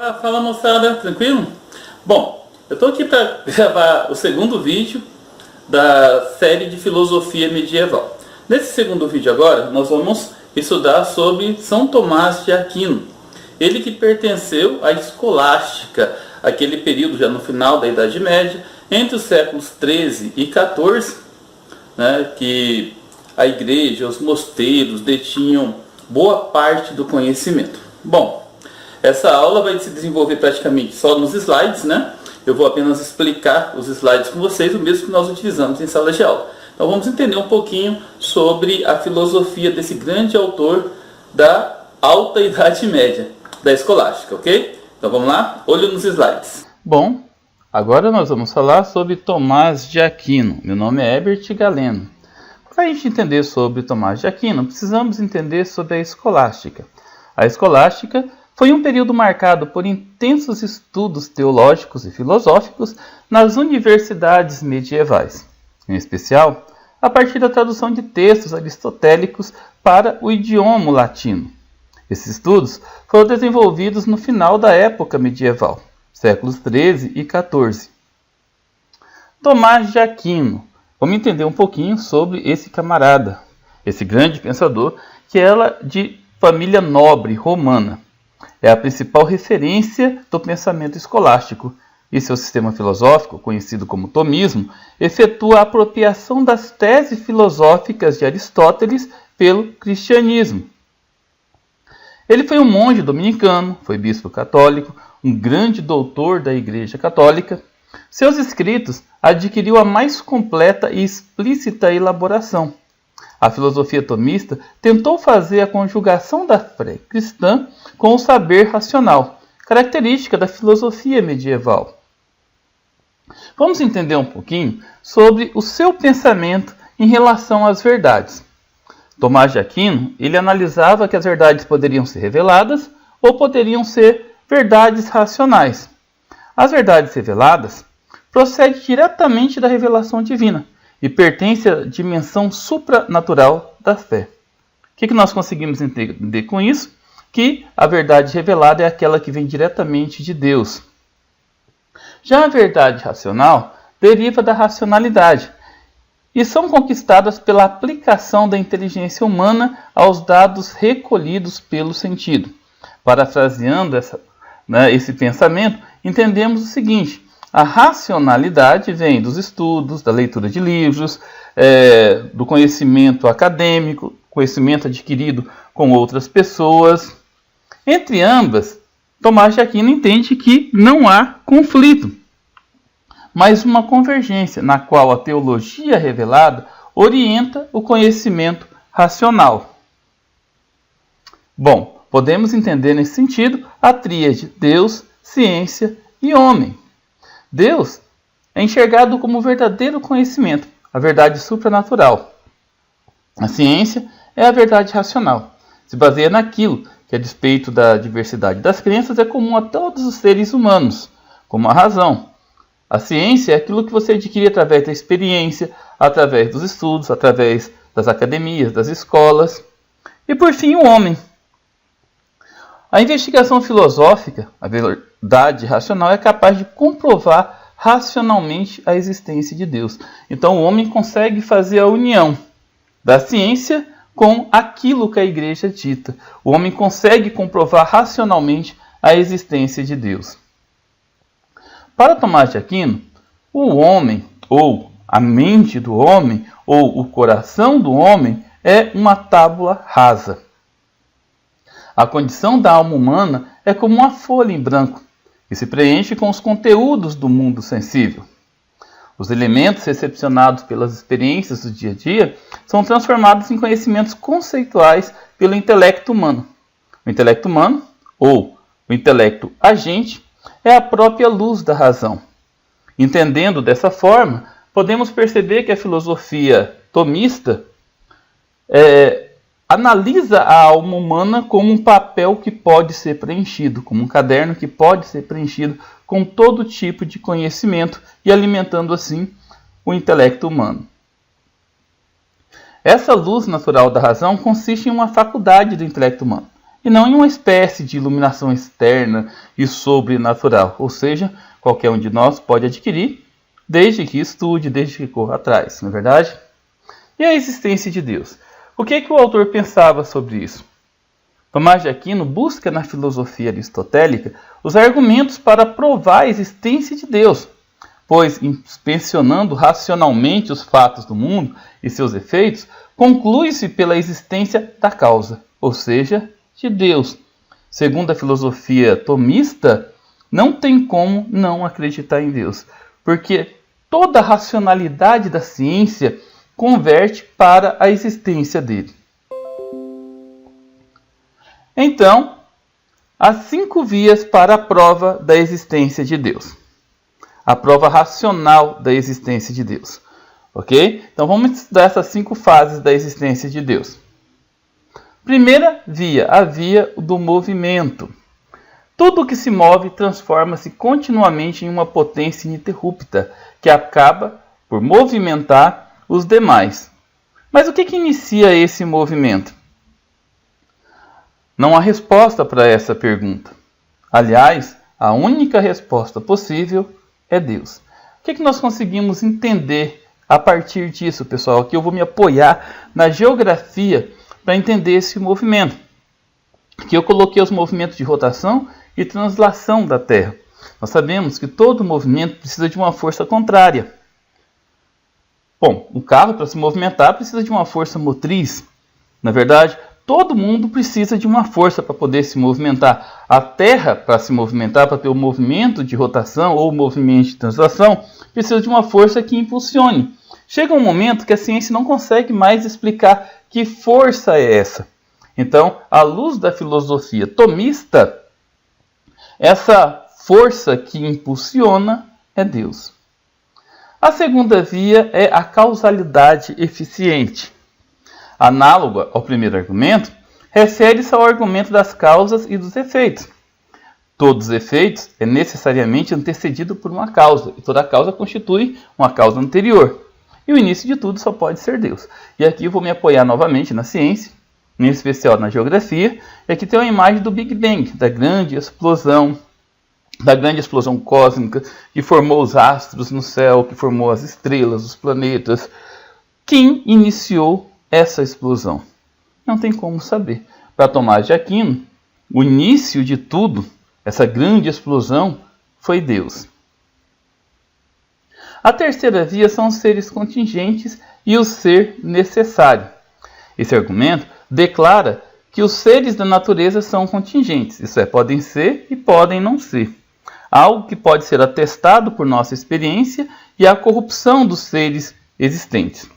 Fala moçada, tranquilo? Bom, eu estou aqui para gravar o segundo vídeo da série de filosofia medieval. Nesse segundo vídeo agora, nós vamos estudar sobre São Tomás de Aquino. Ele que pertenceu à escolástica, aquele período já no final da Idade Média, entre os séculos 13 e 14, né, que a igreja, os mosteiros detinham boa parte do conhecimento. Bom, essa aula vai se desenvolver praticamente só nos slides, né? Eu vou apenas explicar os slides com vocês, o mesmo que nós utilizamos em sala de aula. Então vamos entender um pouquinho sobre a filosofia desse grande autor da Alta Idade Média, da escolástica, ok? Então vamos lá? Olho nos slides. Bom, agora nós vamos falar sobre Tomás de Aquino. Meu nome é Herbert Galeno. Para a gente entender sobre Tomás de Aquino, precisamos entender sobre a escolástica. A escolástica foi um período marcado por intensos estudos teológicos e filosóficos nas universidades medievais, em especial a partir da tradução de textos aristotélicos para o idioma latino. Esses estudos foram desenvolvidos no final da época medieval, séculos 13 e 14. Tomás de Aquino. Vamos entender um pouquinho sobre esse camarada, esse grande pensador, que era de família nobre romana. É a principal referência do pensamento escolástico, e seu sistema filosófico, conhecido como tomismo, efetua a apropriação das teses filosóficas de Aristóteles pelo cristianismo. Ele foi um monge dominicano, foi bispo católico, um grande doutor da Igreja Católica. Seus escritos adquiriu a mais completa e explícita elaboração. A filosofia tomista tentou fazer a conjugação da fé cristã com o saber racional, característica da filosofia medieval. Vamos entender um pouquinho sobre o seu pensamento em relação às verdades. Tomás de Aquino, ele analisava que as verdades poderiam ser reveladas ou poderiam ser verdades racionais. As verdades reveladas procedem diretamente da revelação divina e pertence à dimensão supranatural da fé. O que nós conseguimos entender com isso? Que a verdade revelada é aquela que vem diretamente de Deus. Já a verdade racional deriva da racionalidade e são conquistadas pela aplicação da inteligência humana aos dados recolhidos pelo sentido. Parafraseando esse pensamento, entendemos o seguinte: a racionalidade vem dos estudos, da leitura de livros, do conhecimento acadêmico, conhecimento adquirido com outras pessoas. Entre ambas, Tomás de Aquino entende que não há conflito, mas uma convergência na qual a teologia revelada orienta o conhecimento racional. Bom, podemos entender nesse sentido a tríade Deus, ciência e homem. Deus é enxergado como o verdadeiro conhecimento, a verdade supranatural. A ciência é a verdade racional. Se baseia naquilo que, a despeito da diversidade das crenças, é comum a todos os seres humanos, como a razão. A ciência é aquilo que você adquire através da experiência, através dos estudos, através das academias, das escolas. E por fim, o homem. A investigação filosófica, a verdade racional, é capaz de comprovar racionalmente a existência de Deus. Então o homem consegue fazer a união da ciência com aquilo que a igreja dita. O homem consegue comprovar racionalmente a existência de Deus. Para Tomás de Aquino, o homem, ou a mente do homem, ou o coração do homem, é uma tábua rasa. A condição da alma humana é como uma folha em branco, que se preenche com os conteúdos do mundo sensível. Os elementos recepcionados pelas experiências do dia a dia são transformados em conhecimentos conceituais pelo intelecto humano. O intelecto humano, ou o intelecto agente, é a própria luz da razão. Entendendo dessa forma, podemos perceber que a filosofia tomista analisa a alma humana como um papel que pode ser preenchido, como um caderno que pode ser preenchido com todo tipo de conhecimento e alimentando assim o intelecto humano. Essa luz natural da razão consiste em uma faculdade do intelecto humano. e não em uma espécie de iluminação externa e sobrenatural, ou seja, qualquer um de nós pode adquirir, desde que estude, desde que corra atrás, não é verdade? E a existência de Deus? O que o autor pensava sobre isso? Tomás de Aquino busca na filosofia aristotélica os argumentos para provar a existência de Deus, pois, inspecionando racionalmente os fatos do mundo e seus efeitos, conclui-se pela existência da causa, ou seja, de Deus. Segundo a filosofia tomista, não tem como não acreditar em Deus, porque toda a racionalidade da ciência converte para a existência dele. Então, há 5 vias para a prova da existência de Deus. A prova racional da existência de Deus. Ok? Então vamos estudar essas 5 fases da existência de Deus. Primeira via, a via do movimento. Tudo que se move transforma-se continuamente em uma potência ininterrupta, que acaba por movimentar os demais. Mas o que inicia esse movimento? Não há resposta para essa pergunta. Aliás, a única resposta possível é Deus. O que nós conseguimos entender a partir disso, pessoal? Aqui eu vou me apoiar na geografia para entender esse movimento. Aqui eu coloquei os movimentos de rotação e translação da Terra. Nós sabemos que todo movimento precisa de uma força contrária. Bom, um carro para se movimentar precisa de uma força motriz. Na verdade, todo mundo precisa de uma força para poder se movimentar. A Terra, para se movimentar, para ter o movimento de rotação ou o movimento de translação, precisa de uma força que impulsione. Chega um momento que a ciência não consegue mais explicar que força é essa. Então, à luz da filosofia tomista, essa força que impulsiona é Deus. A segunda via é a causalidade eficiente. Análoga ao primeiro argumento, refere-se ao argumento das causas e dos efeitos. Todos os efeitos é necessariamente antecedido por uma causa, e toda causa constitui uma causa anterior. E o início de tudo só pode ser Deus. E aqui eu vou me apoiar novamente na ciência, em especial na geografia, e aqui tem uma imagem do Big Bang, da grande explosão cósmica que formou os astros no céu, que formou as estrelas, os planetas. Quem iniciou essa explosão? Não tem como saber. Para Tomás de Aquino, o início de tudo, essa grande explosão, foi Deus. A terceira via são os seres contingentes e o ser necessário. Esse argumento declara que os seres da natureza são contingentes, isso é, podem ser e podem não ser. Algo que pode ser atestado por nossa experiência e a corrupção dos seres existentes.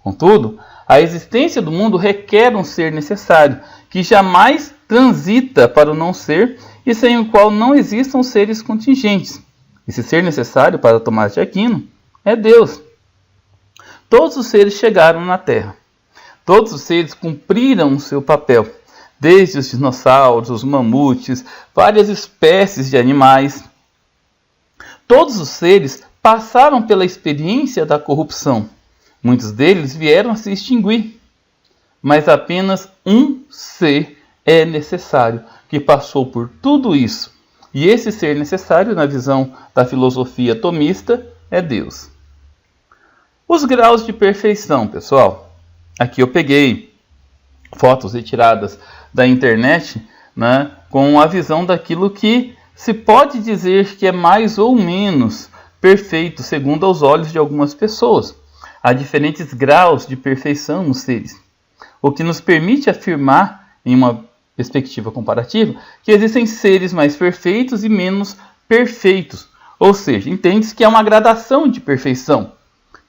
Contudo, a existência do mundo requer um ser necessário, que jamais transita para o não ser e sem o qual não existam seres contingentes. Esse ser necessário para Tomás de Aquino é Deus. Todos os seres chegaram na Terra. Todos os seres cumpriram o seu papel, desde os dinossauros, os mamutes, várias espécies de animais. Todos os seres passaram pela experiência da corrupção. Muitos deles vieram a se extinguir. Mas apenas um ser é necessário, que passou por tudo isso. E esse ser necessário, na visão da filosofia tomista, é Deus. Os graus de perfeição, pessoal. Aqui eu peguei fotos retiradas da internet, né, com a visão daquilo que se pode dizer que é mais ou menos perfeito, segundo aos olhos de algumas pessoas. Há diferentes graus de perfeição nos seres, o que nos permite afirmar, em uma perspectiva comparativa, que existem seres mais perfeitos e menos perfeitos. Ou seja, entende-se que é uma gradação de perfeição,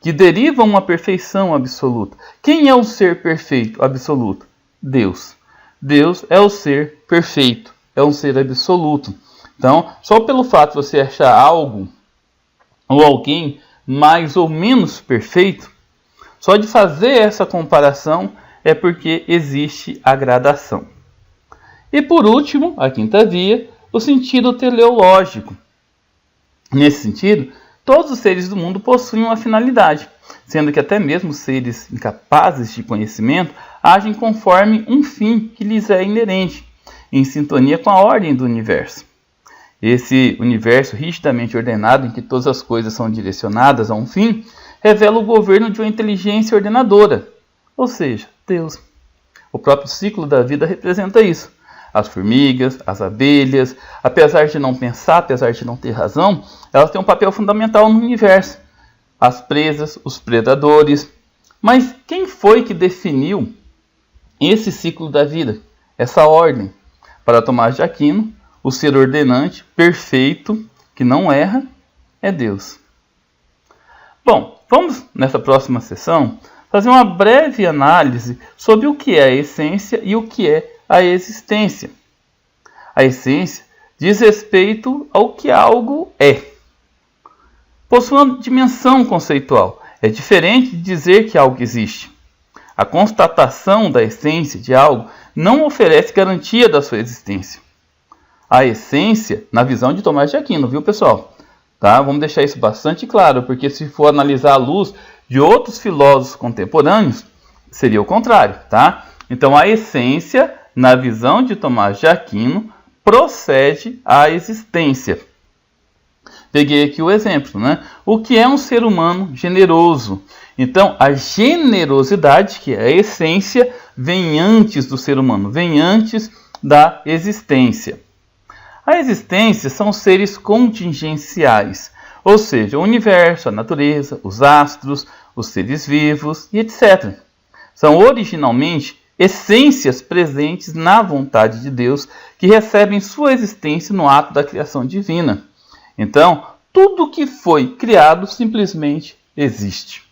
que deriva uma perfeição absoluta. Quem é o ser perfeito absoluto? Deus. Deus é o ser perfeito, é um ser absoluto. Então, só pelo fato de você achar algo ou alguém mais ou menos perfeito, só de fazer essa comparação é porque existe a gradação. E por último, a quinta via, o sentido teleológico. Nesse sentido, todos os seres do mundo possuem uma finalidade, sendo que até mesmo seres incapazes de conhecimento agem conforme um fim que lhes é inerente. em sintonia com a ordem do universo. Esse universo rigidamente ordenado, em que todas as coisas são direcionadas a um fim, revela o governo de uma inteligência ordenadora, ou seja, Deus. O próprio ciclo da vida representa isso. As formigas, as abelhas, apesar de não pensar, apesar de não ter razão, elas têm um papel fundamental no universo. As presas, os predadores. Mas quem foi que definiu esse ciclo da vida, essa ordem? Para Tomás de Aquino, o ser ordenante, perfeito, que não erra, é Deus. Bom, vamos nessa próxima sessão fazer uma breve análise sobre o que é a essência e o que é a existência. A essência diz respeito ao que algo é. Possui uma dimensão conceitual. É diferente de dizer que algo existe. A constatação da essência de algo não oferece garantia da sua existência. A essência, na visão de Tomás de Aquino, viu, pessoal? Tá? Vamos deixar isso bastante claro, porque se for analisar à luz de outros filósofos contemporâneos, seria o contrário, tá? Então, a essência, na visão de Tomás de Aquino, procede à existência. Peguei aqui o exemplo, né? O que é um ser humano generoso? Então, a generosidade, que é a essência, vem antes do ser humano, vem antes da existência. A existência são seres contingenciais, ou seja, o universo, a natureza, os astros, os seres vivos e etc. São originalmente essências presentes na vontade de Deus que recebem sua existência no ato da criação divina. Então, tudo que foi criado simplesmente existe.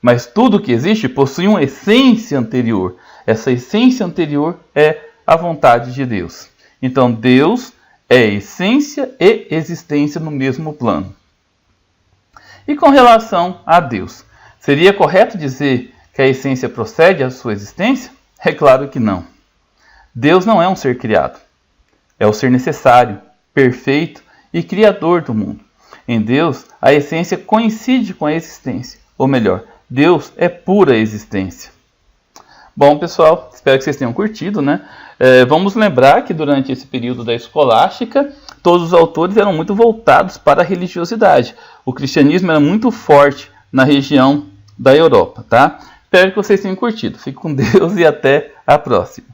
Mas tudo que existe possui uma essência anterior. Essa essência anterior é a vontade de Deus. Então, Deus é essência e existência no mesmo plano. E com relação a Deus, seria correto dizer que a essência procede à sua existência? É claro que não. Deus não é um ser criado. É o ser necessário, perfeito e criador do mundo. Em Deus, a essência coincide com a existência. Ou melhor, Deus é pura existência. Bom, pessoal, espero que vocês tenham curtido, né? Vamos lembrar que durante esse período da escolástica, todos os autores eram muito voltados para a religiosidade. O cristianismo era muito forte na região da Europa, tá? Espero que vocês tenham curtido. Fique com Deus e até a próxima.